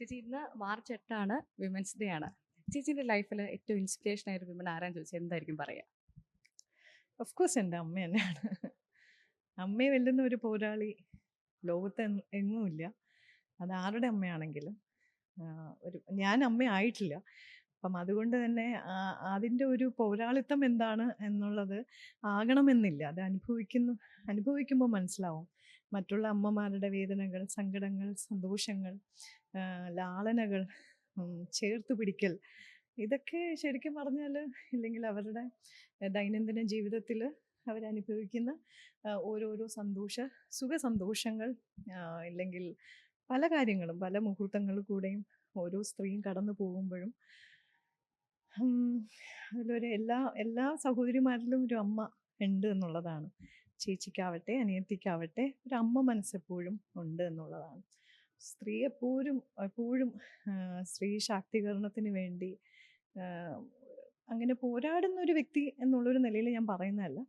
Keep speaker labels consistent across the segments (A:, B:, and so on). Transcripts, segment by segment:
A: ചേച്ചി ഇന്ന് March 8 women's day ആണ്. ചേച്ചിന്റെ ലൈഫിൽ ഏറ്റവും ഇൻസ്പിറേഷൻ ആയ ഒരു വിമൻ ആരാന്ന് ചോദിച്ചാൽ എന്തായിരിക്കും പറയാ?
B: ഓഫ് കോഴ്സ് എൻ്റെ അമ്മ തന്നെയാണ്. അമ്മയെ വെല്ലുന്ന ഒരു പോരാളി ലോകത്ത് എങ്ങുമില്ല. അത് ആരുടെ അമ്മയാണെങ്കിലും. ഞാൻ അമ്മയായിട്ടില്ല. അപ്പം അതുകൊണ്ട് തന്നെ അതിൻ്റെ ഒരു പൗരാളിത്തം എന്താണ് എന്നുള്ളത് ആകണമെന്നില്ല. അത് അനുഭവിക്കുമ്പോൾ മനസ്സിലാവും. മറ്റുള്ള അമ്മമാരുടെ വേദനകൾ, സങ്കടങ്ങൾ, സന്തോഷങ്ങൾ, ലാളനകൾ, ചേർത്ത് പിടിക്കൽ, ഇതൊക്കെ ശരിക്കും പറഞ്ഞാൽ ഇല്ലെങ്കിൽ അവരുടെ ദൈനംദിന ജീവിതത്തിൽ അവരനുഭവിക്കുന്ന ഓരോരോ സുഖസന്തോഷങ്ങൾ, ഇല്ലെങ്കിൽ പല കാര്യങ്ങളും പല മുഹൂർത്തങ്ങളിൽ കൂടെയും ഓരോ സ്ത്രീയും കടന്നു പോകുമ്പോഴും അതിലൊരു എല്ലാ സഹോദരിമാരിലും ഒരു അമ്മ ഉണ്ട് എന്നുള്ളതാണ്. ചേച്ചിക്കാവട്ടെ അനിയത്തിക്കാവട്ടെ ഒരു അമ്മ മനസ്സെപ്പോഴും ഉണ്ട് എന്നുള്ളതാണ്. സ്ത്രീ എപ്പോഴും സ്ത്രീ ശാക്തീകരണത്തിന് വേണ്ടി അങ്ങനെ പോരാടുന്ന ഒരു വ്യക്തി എന്നുള്ളൊരു നിലയിൽ ഞാൻ പറയുന്നതല്ല.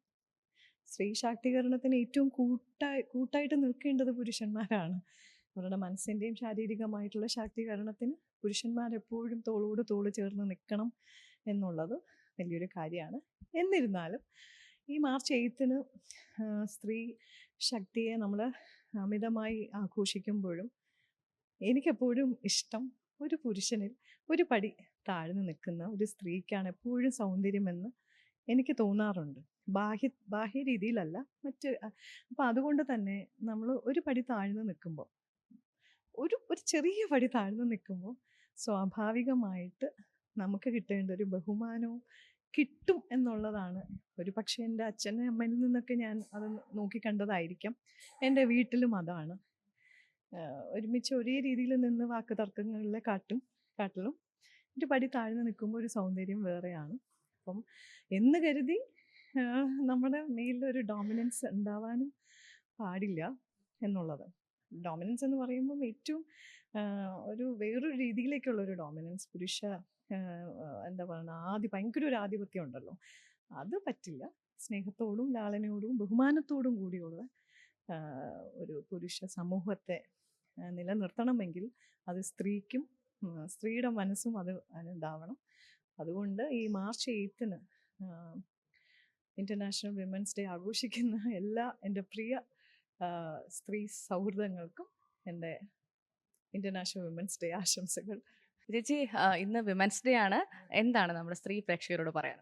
B: സ്ത്രീ ശാക്തീകരണത്തിന് ഏറ്റവും കൂട്ടായിട്ട് നിൽക്കേണ്ടത് പുരുഷന്മാരാണ്. അവരുടെ മനസ്സിൻ്റെയും ശാരീരികമായിട്ടുള്ള ശാക്തീകരണത്തിന് പുരുഷന്മാരെപ്പോഴും തോളോട് തോള് ചേർന്ന് നിൽക്കണം എന്നുള്ളത് വലിയൊരു കാര്യമാണ്. എന്നിരുന്നാലും ഈ മാർച്ച് 8 സ്ത്രീ ശക്തിയെ നമ്മൾ അമിതമായി ആഘോഷിക്കുമ്പോഴും എനിക്കെപ്പോഴും ഇഷ്ടം ഒരു പുരുഷനിൽ ഒരു പടി താഴ്ന്നു നിൽക്കുന്ന ഒരു സ്ത്രീക്കാണ് എപ്പോഴും സൗന്ദര്യമെന്ന് എനിക്ക് തോന്നാറുണ്ട്. ബാഹ്യ രീതിയിലല്ല, അപ്പം അതുകൊണ്ട് തന്നെ നമ്മൾ ഒരു പടി താഴ്ന്നു നിൽക്കുമ്പോൾ, ഒരു ചെറിയ പടി താഴ്ന്നു നിൽക്കുമ്പോൾ സ്വാഭാവികമായിട്ട് നമുക്ക് കിട്ടേണ്ട ഒരു ബഹുമാനവും കിട്ടും എന്നുള്ളതാണ്. ഒരു പക്ഷേ എൻ്റെ അച്ഛനും അമ്മയിൽ നിന്നൊക്കെ ഞാൻ അത് നോക്കിക്കണ്ടതായിരിക്കാം. എൻ്റെ വീട്ടിലും അതാണ്. ഒരുമിച്ച് ഒരേ രീതിയിൽ നിന്ന് വാക്ക് തർക്കങ്ങളിലെ കാട്ടിലും ഒരു പടി താഴ്ന്നു നിൽക്കുമ്പോൾ ഒരു സൗന്ദര്യം വേറെയാണ്. അപ്പം എന്ന് കരുതി നമ്മുടെ മേലിലൊരു ഡോമിനൻസ് ഉണ്ടാവാനും പാടില്ല എന്നുള്ളത്. ഡോമിനൻസ് എന്ന് പറയുമ്പം ഏറ്റവും ഒരു വേറൊരു രീതിയിലേക്കുള്ളൊരു ഡോമിനൻസ്, എന്താ പറയുക, ഭയങ്കര ഒരു ആധിപത്യം ഉണ്ടല്ലോ, അത് പറ്റില്ല. സ്നേഹത്തോടും ലാളനയോടും ബഹുമാനത്തോടും കൂടിയുള്ള ഒരു പുരുഷ സമൂഹത്തെ നിലനിർത്തണമെങ്കിൽ അത് സ്ത്രീയുടെ മനസ്സും ഇതാവണം. അതുകൊണ്ട് ഈ മാർച്ച് 8 ഇൻ്റർനാഷണൽ വിമൻസ് ഡേ ആഘോഷിക്കുന്ന എല്ലാ എൻ്റെ പ്രിയ സ്ത്രീ സൗഹൃദങ്ങൾക്കും എൻ്റെ ഇൻ്റർനാഷണൽ വിമൻസ് ഡേ ആശംസകൾ.
A: ചേച്ചി ഇന്ന് വിമൻസ് ഡേ ആണ്. എന്താണ് നമ്മുടെ സ്ത്രീ പ്രേക്ഷകരോട് പറയാൻ?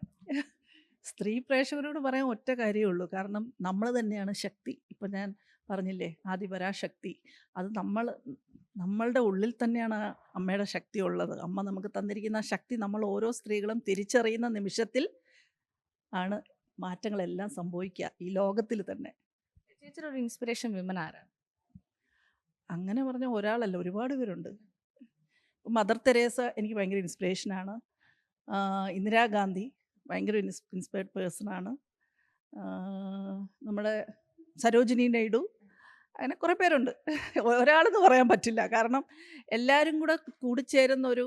C: സ്ത്രീ പ്രേക്ഷകരോട് പറയാൻ ഒറ്റ കാര്യമേ ഉള്ളൂ. കാരണം നമ്മൾ തന്നെയാണ് ശക്തി. ഇപ്പം ഞാൻ പറഞ്ഞില്ലേ, ആദിപരാശക്തി. അത് നമ്മളുടെ ഉള്ളിൽ തന്നെയാണ് അമ്മയുടെ ശക്തി ഉള്ളത്. അമ്മ നമുക്ക് തന്നിരിക്കുന്ന ശക്തി നമ്മൾ ഓരോ സ്ത്രീകളും തിരിച്ചറിയുന്ന നിമിഷത്തിൽ ആണ് മാറ്റങ്ങളെല്ലാം സംഭവിക്കുക ഈ ലോകത്തിൽ തന്നെ.
A: ചേച്ചിയുടെ ഒരു ഇൻസ്പിറേഷൻ വിമൻ ആരാണ്?
C: അങ്ങനെ പറഞ്ഞ ഒരാളല്ല, ഒരുപാട് പേരുണ്ട്. മദർ തെരേസ എനിക്ക് ഭയങ്കര ഇൻസ്പിറേഷനാണ്. ഇന്ദിരാഗാന്ധി ഭയങ്കര ഇൻസ്പയർഡ് പേഴ്സണാണ്. നമ്മുടെ സരോജിനി നായിഡു, അങ്ങനെ കുറേ പേരുണ്ട്. ഒരാളെന്ന് പറയാൻ പറ്റില്ല. കാരണം എല്ലാവരും കൂടെ കൂടിച്ചേരുന്ന ഒരു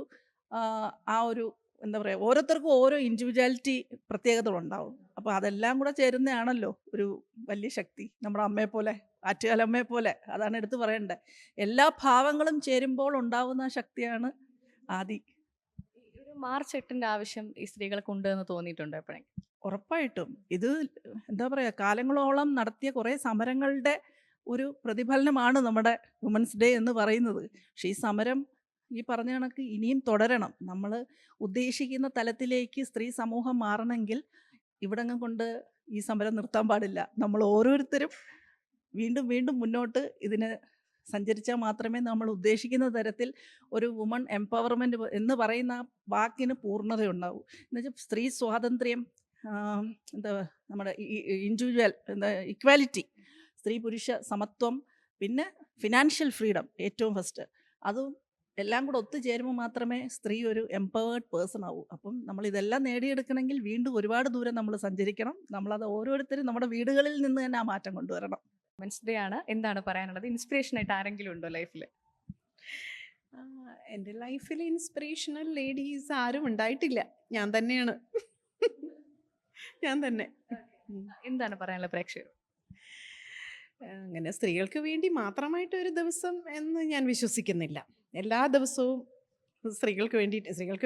C: എന്താ പറയുക, ഓരോരുത്തർക്കും ഓരോ ഇൻഡിവിജ്വാലിറ്റി പ്രത്യേകതകളുണ്ടാവും. അപ്പോൾ അതെല്ലാം കൂടെ ചേരുന്നതാണല്ലോ ഒരു വലിയ ശക്തി. നമ്മുടെ അമ്മയെപ്പോലെ, ആറ്റുകാലമ്മയെപ്പോലെ, അതാണ് എടുത്തു പറയേണ്ടത്. എല്ലാ ഭാവങ്ങളും ചേരുമ്പോൾ ഉണ്ടാവുന്ന ശക്തിയാണ് ആദി.
A: ഒരു മാർച്ച് 8 ആവശ്യം ഈ സ്ത്രീകൾക്ക് ഉണ്ട് എന്ന് തോന്നിയിട്ടുണ്ടോ എപ്പോഴെങ്കിലും?
C: ഉറപ്പായിട്ടും. ഇത് എന്താ പറയുക, കാലങ്ങളോളം നടത്തിയ കുറേ സമരങ്ങളുടെ ഒരു പ്രതിഫലനമാണ് നമ്മുടെ വുമൻസ് ഡേ എന്ന് പറയുന്നത്. പക്ഷേ ഈ സമരം ഈ പറഞ്ഞ കണക്ക് ഇനിയും തുടരണം. നമ്മൾ ഉദ്ദേശിക്കുന്ന തലത്തിലേക്ക് സ്ത്രീ സമൂഹം മാറണമെങ്കിൽ ഇവിടങ്ങൾ കൊണ്ട് ഈ സമരം നിർത്താൻ പാടില്ല. നമ്മൾ ഓരോരുത്തരും വീണ്ടും വീണ്ടും മുന്നോട്ട് ഇതിന് സഞ്ചരിച്ചാൽ മാത്രമേ നമ്മൾ ഉദ്ദേശിക്കുന്ന തരത്തിൽ ഒരു വുമൺ എംപവർമെൻറ്റ് എന്ന് പറയുന്ന ആ വാക്കിന് പൂർണ്ണതയുണ്ടാവൂ. എന്നുവെച്ചാൽ സ്ത്രീ സ്വാതന്ത്ര്യം, എന്താ നമ്മുടെ ഇൻഡിവിജ്വൽ ഇക്വാലിറ്റി, സ്ത്രീ പുരുഷ സമത്വം, പിന്നെ ഫിനാൻഷ്യൽ ഫ്രീഡം ഏറ്റവും ഫസ്റ്റ്. അതും എല്ലാം കൂടെ ഒത്തുചേരുമ്പോൾ മാത്രമേ സ്ത്രീ ഒരു എംപവേർഡ് പേഴ്സൺ ആവൂ. അപ്പം നമ്മൾ ഇതെല്ലാം നേടിയെടുക്കണമെങ്കിൽ വീണ്ടും ഒരുപാട് ദൂരം നമ്മൾ സഞ്ചരിക്കണം. നമ്മളത് ഓരോരുത്തരും നമ്മുടെ വീടുകളിൽ നിന്ന് തന്നെ ആ മാറ്റം കൊണ്ടുവരണം.
A: വിമൻസ് ഡേ ആണ്, എന്താണ് പറയാനുള്ളത്? ഇൻസ്പിറേഷൻ ആയിട്ട് ആരെങ്കിലും ഉണ്ടോ ലൈഫിൽ?
D: എൻ്റെ ലൈഫിൽ ഇൻസ്പിറേഷണൽ ലേഡീസ് ആരും ഉണ്ടായിട്ടില്ല. ഞാൻ തന്നെയാണ്. ഞാൻ തന്നെ.
A: എന്താണ് പറയാനുള്ള പ്രേക്ഷകർ?
D: അങ്ങനെ സ്ത്രീകൾക്ക് വേണ്ടി മാത്രമായിട്ട് ഒരു ദിവസം എന്ന് ഞാൻ വിശ്വസിക്കുന്നില്ല. എല്ലാ ദിവസവും സ്ത്രീകൾക്ക്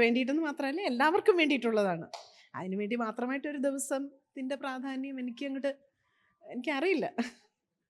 D: വേണ്ടിയിട്ടെന്ന് മാത്രമല്ല എല്ലാവർക്കും വേണ്ടിയിട്ടുള്ളതാണ്. അതിനുവേണ്ടി മാത്രമായിട്ടൊരു ദിവസത്തിൻ്റെ പ്രാധാന്യം എനിക്കറിയില്ല.